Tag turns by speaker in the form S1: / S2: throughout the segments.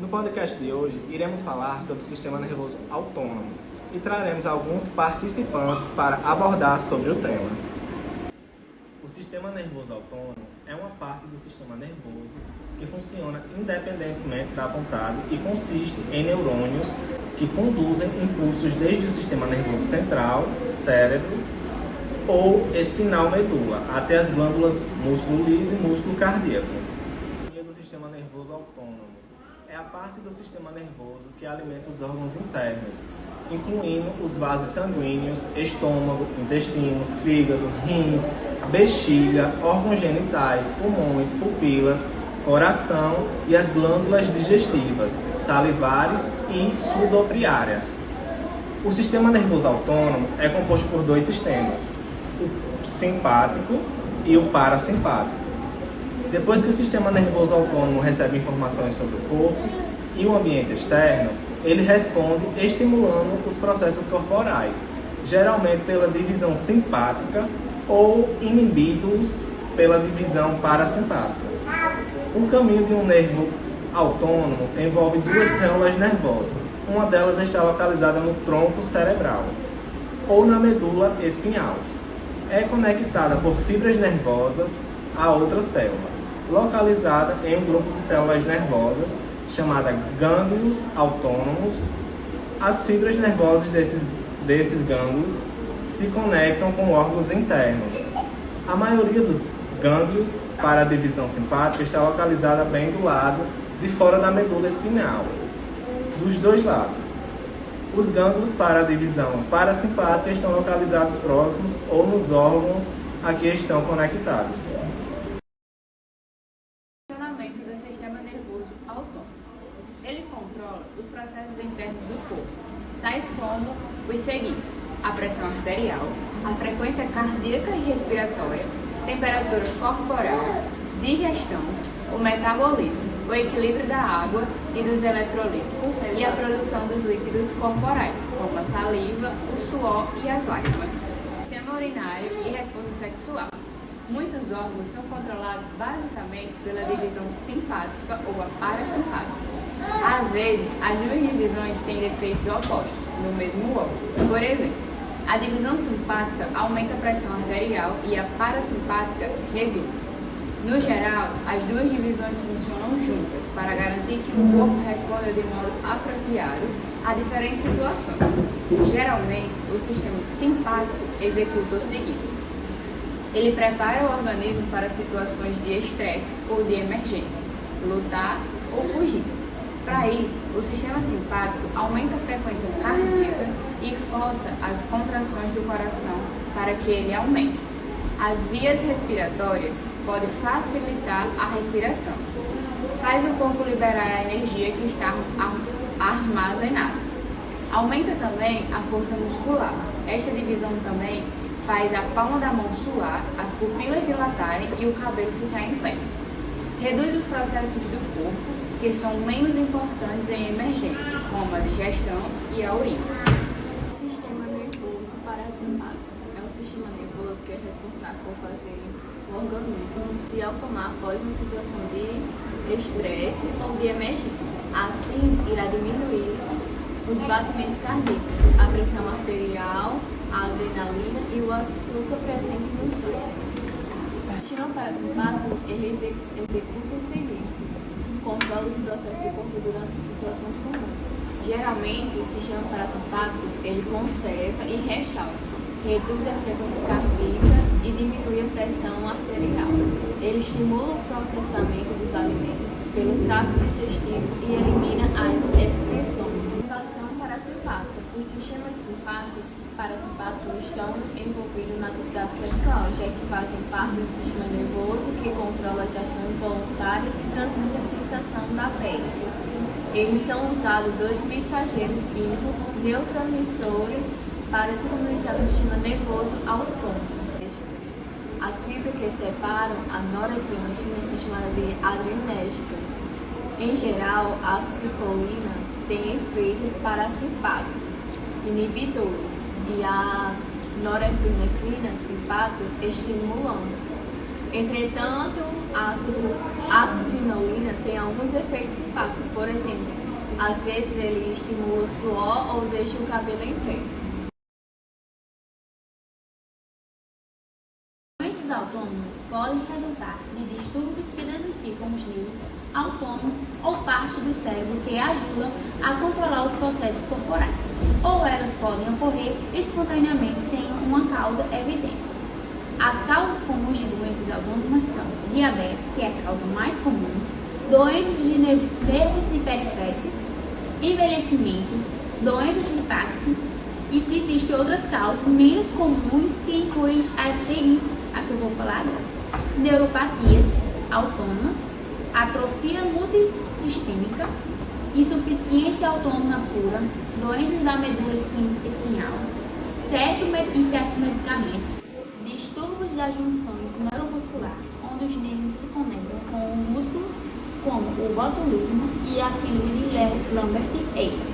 S1: No podcast de hoje, iremos falar sobre o sistema nervoso autônomo e traremos alguns participantes para abordar sobre o tema. O sistema nervoso autônomo é uma parte do sistema nervoso que funciona independentemente da vontade e consiste em neurônios que conduzem impulsos desde o sistema nervoso central, cérebro ou espinal medula, até as glândulas músculo liso e músculo cardíaco. O sistema nervoso autônomo é a parte do sistema nervoso que alimenta os órgãos internos, incluindo os vasos sanguíneos, estômago, intestino, fígado, rins, bexiga, órgãos genitais, pulmões, pupilas, coração e as glândulas digestivas, salivares e sudopriárias. O sistema nervoso autônomo é composto por dois sistemas, o simpático e o parasimpático. Depois que o sistema nervoso autônomo recebe informações sobre o corpo e o ambiente externo, ele responde estimulando os processos corporais, geralmente pela divisão simpática ou inibidos pela divisão parasimpática. O caminho de um nervo autônomo envolve duas células nervosas. Uma delas está localizada no tronco cerebral ou na medula espinhal. É conectada por fibras nervosas a outra célula, localizada em um grupo de células nervosas chamada gânglios autônomos. As fibras nervosas desses gânglios se conectam com órgãos internos. A maioria dos gânglios para a divisão simpática está localizada bem do lado de fora da medula espinhal, dos dois lados. Os gânglios para a divisão parasimpática estão localizados próximos ou nos órgãos a que estão conectados.
S2: Do sistema nervoso autônomo. Ele controla os processos internos do corpo, tais como os seguintes: a pressão arterial, a frequência cardíaca e respiratória, temperatura corporal, digestão, o metabolismo, o equilíbrio da água e dos eletrolíticos e a produção dos líquidos corporais, como a saliva, o suor e as lágrimas. Sistema urinário e resposta sexual. Muitos órgãos são controlados basicamente pela divisão simpática ou a parasimpática. Às vezes, as duas divisões têm defeitos opostos no mesmo órgão. Por exemplo, a divisão simpática aumenta a pressão arterial e a parasimpática reduz. No geral, as duas divisões funcionam juntas para garantir que o corpo responda de modo apropriado a diferentes situações. Geralmente, o sistema simpático executa o seguinte: ele prepara o organismo para situações de estresse ou de emergência, lutar ou fugir. Para isso, o sistema simpático aumenta a frequência cardíaca e força as contrações do coração para que ele aumente. As vias respiratórias podem facilitar a respiração. Faz o corpo liberar a energia que está armazenada. Aumenta também a força muscular. Esta divisão também faz a palma da mão suar, as pupilas dilatarem e o cabelo ficar em pé. Reduz os processos do corpo que são menos importantes em emergência, como a digestão e a urina.
S3: Sistema nervoso parasimpático é um sistema nervoso que é responsável por fazer o organismo se acalmar após uma situação de estresse ou de emergência. Assim, irá diminuir os batimentos cardíacos, a pressão arterial, a adrenalina e o açúcar presente no sangue. O sistema parasimpático ele executa o seguinte: controla os processos do corpo durante situações comuns. Geralmente, o sistema parasimpático ele conserva e restaura, reduz a frequência cardíaca e diminui a pressão arterial. Ele estimula o processamento dos alimentos pelo trato digestivo e elimina as excreções. Ativação parasimpática. Os sistemas simpático e parasimpático estão envolvidos na atividade sexual, já que fazem parte do sistema nervoso que controla as ações voluntárias e transmite a sensação da pele. Eles são usados dois mensageiros químicos neurotransmissores para se comunicar no sistema nervoso autônomo. As fibras que separam a norepinefrina são chamadas de adrenérgicas. Em geral, a acetilcolina tem efeitos parasimpáticos, inibidores, e a norepinefrina simpática estimulantes. Entretanto, a acetilcolina tem alguns efeitos simpáticos. Por exemplo, às vezes ele estimula o suor ou deixa o cabelo em pé. Doenças autônomas podem resultar de distúrbios que danificam os nervos autônomos ou parte do cérebro que ajudam a controlar os processos corporais, ou elas podem ocorrer espontaneamente sem uma causa evidente. As causas comuns de doenças autônomas são diabetes, que é a causa mais comum, doenças de nervos periféricos, envelhecimento, doenças de Parkinson, e existem outras causas menos comuns que incluem as seguintes, a que eu vou falar agora: neuropatias autônomas, atrofia multissistêmica, insuficiência autônoma pura, doenças da medula espinhal, certos medicamentos, distúrbios das junções neuromuscular, onde os nervos se conectam com o músculo, como o botulismo e a síndrome de Lambert-Eaton,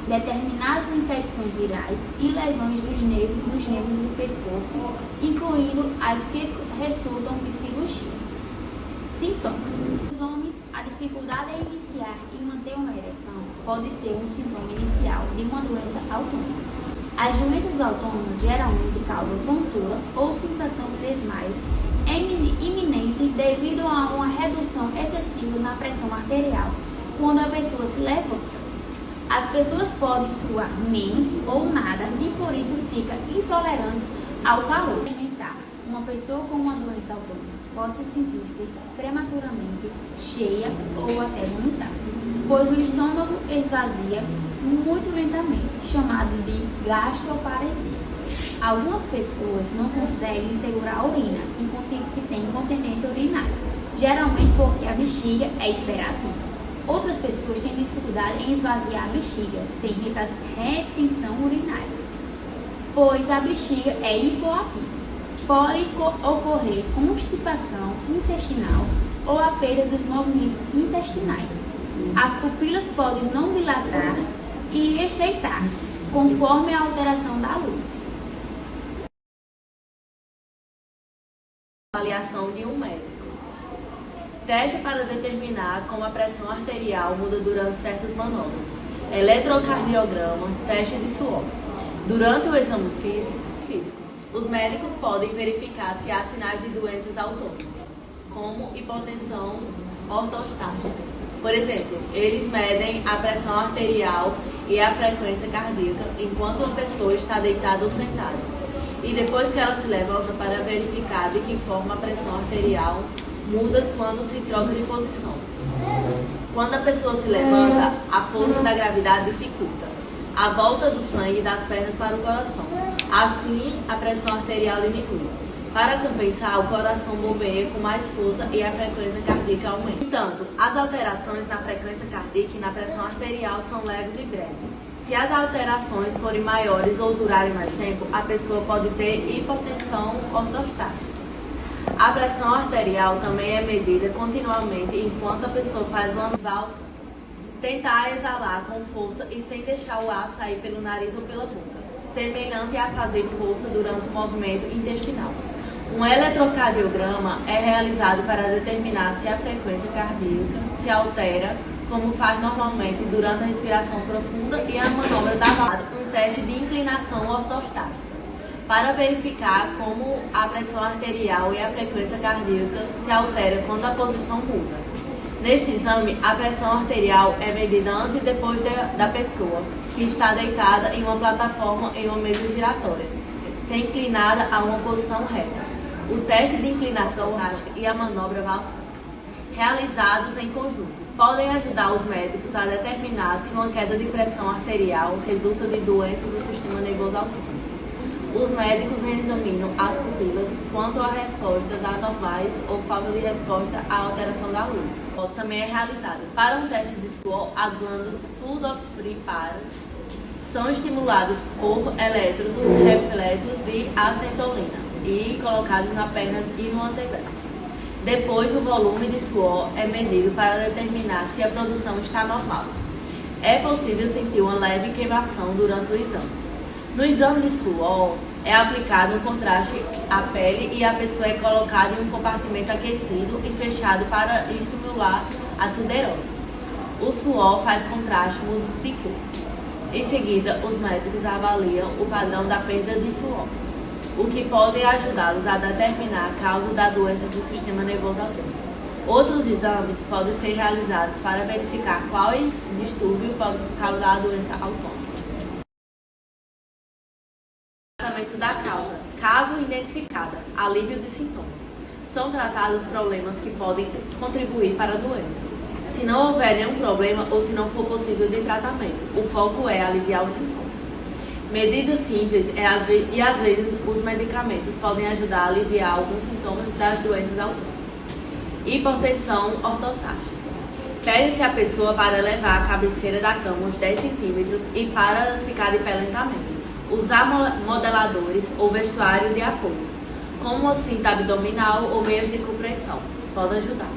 S3: determinadas infecções virais e lesões dos nervos do pescoço, incluindo as que resultam de cirurgia. Sintomas. Nos homens, a dificuldade em iniciar e manter uma ereção pode ser um sintoma inicial de uma doença autônoma. As doenças autônomas geralmente causam tontura ou sensação de desmaio iminente devido a uma redução excessiva na pressão arterial quando a pessoa se levanta. As pessoas podem suar menos ou nada e por isso ficam intolerantes ao calor. Uma pessoa com uma doença autônoma pode se sentir-se prematuramente cheia ou até vomitar, pois o estômago esvazia muito lentamente, chamado de gastroparesia. Algumas pessoas não conseguem segurar a urina que tem incontinência urinária, geralmente porque a bexiga é hiperativa. Outras pessoas têm dificuldade em esvaziar a bexiga, têm retenção urinária, pois a bexiga é hipoativa. Pode ocorrer constipação intestinal ou a perda dos movimentos intestinais. As pupilas podem não dilatar e estreitar, conforme a alteração da luz.
S4: Avaliação de um médico. Teste para determinar como a pressão arterial muda durante certas manobras. Eletrocardiograma, teste de suor. Durante o exame físico, os médicos podem verificar se há sinais de doenças autônomas, como hipotensão ortostática. Por exemplo, eles medem a pressão arterial e a frequência cardíaca enquanto uma pessoa está deitada ou sentada. E depois que ela se levanta para verificar de que forma a pressão arterial muda quando se troca de posição. Quando a pessoa se levanta, a força da gravidade dificulta a volta do sangue das pernas para o coração. Assim, a pressão arterial diminui. Para compensar, o coração bombeia com mais força e a frequência cardíaca aumenta. No entanto, as alterações na frequência cardíaca e na pressão arterial são leves e breves. Se as alterações forem maiores ou durarem mais tempo, a pessoa pode ter hipotensão ortostática. A pressão arterial também é medida continuamente enquanto a pessoa faz uma valsa. Tentar exalar com força e sem deixar o ar sair pelo nariz ou pela boca, semelhante a fazer força durante o movimento intestinal. Um eletrocardiograma é realizado para determinar se a frequência cardíaca se altera, como faz normalmente durante a respiração profunda e a manobra da valsa. Um teste de inclinação ortostática, para verificar como a pressão arterial e a frequência cardíaca se altera quando a posição muda. Neste exame, a pressão arterial é medida antes e depois da pessoa, que está deitada em uma plataforma em uma mesa giratória, ser inclinada a uma posição reta. O teste de inclinação ortostática e a manobra valsante, realizados em conjunto, podem ajudar os médicos a determinar se uma queda de pressão arterial resulta de doença do sistema nervoso autônomo. Os médicos examinam as pupilas quanto a respostas anormais ou falta de resposta à alteração da luz. Também é realizado. Para um teste de suor, as glândulas sudoríparas são estimuladas por elétrodos repletos de acetolina e colocados na perna e no antebraço. Depois, o volume de suor é medido para determinar se a produção está normal. É possível sentir uma leve queimação durante o exame. No exame de suor, É aplicado um contraste à pele e a pessoa é colocada em um compartimento aquecido e fechado para estimular a sudorese. O suor faz contraste de cor. Em seguida, os médicos avaliam o padrão da perda de suor, o que pode ajudá-los a determinar a causa da doença do sistema nervoso autônomo. Outros exames podem ser realizados para verificar quais distúrbios podem causar a doença autônoma. Tratamento da causa. Caso identificada, alívio de sintomas. São tratados problemas que podem contribuir para a doença. Se não houver nenhum problema ou se não for possível de tratamento, o foco é aliviar os sintomas. Medidas simples e às vezes os medicamentos podem ajudar a aliviar alguns sintomas das doenças autônomas. Hipertensão ortostática. Pede-se a pessoa para levar a cabeceira da cama uns 10 centímetros e para ficar de pé lentamente. Usar modeladores ou vestuário de apoio, como a cinta abdominal ou meios de compressão, pode ajudar.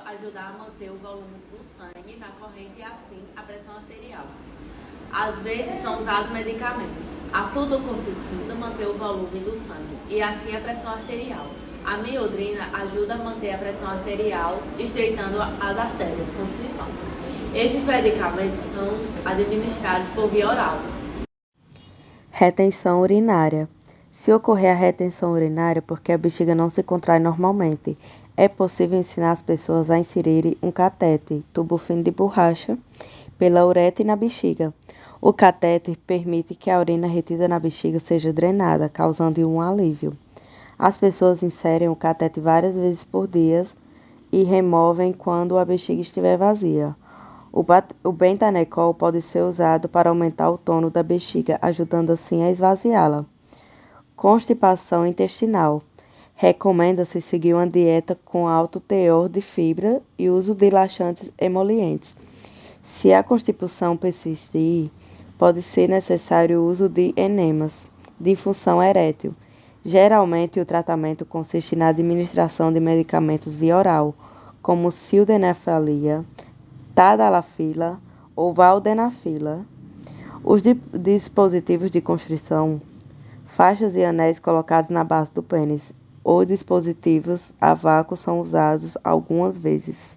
S4: Ajudar a manter o volume do sangue na corrente e assim a pressão arterial. Às vezes são usados medicamentos. A fluocorticina mantém o volume do sangue e assim a pressão arterial. A miodrina ajuda a manter a pressão arterial, estreitando as artérias, constrição. Esses medicamentos são administrados por via oral.
S5: Retenção urinária. Se ocorrer a retenção urinária porque a bexiga não se contrai normalmente, é possível ensinar as pessoas a inserirem um catete, tubo fino de borracha, pela uretra e na bexiga. O catéter permite que a urina retida na bexiga seja drenada, causando um alívio. As pessoas inserem o catéter várias vezes por dia e removem quando a bexiga estiver vazia. O bentanecol pode ser usado para aumentar o tônus da bexiga, ajudando assim a esvaziá-la. Constipação intestinal. Recomenda-se seguir uma dieta com alto teor de fibra e uso de laxantes emolientes. Se a constipação persistir, pode ser necessário o uso de enemas de função erétil. Geralmente, o tratamento consiste na administração de medicamentos via oral, como sildenafila, tadalafila ou valdenafila. Os dispositivos de constrição, faixas e anéis colocados na base do pênis, ou dispositivos a vácuo são usados algumas vezes.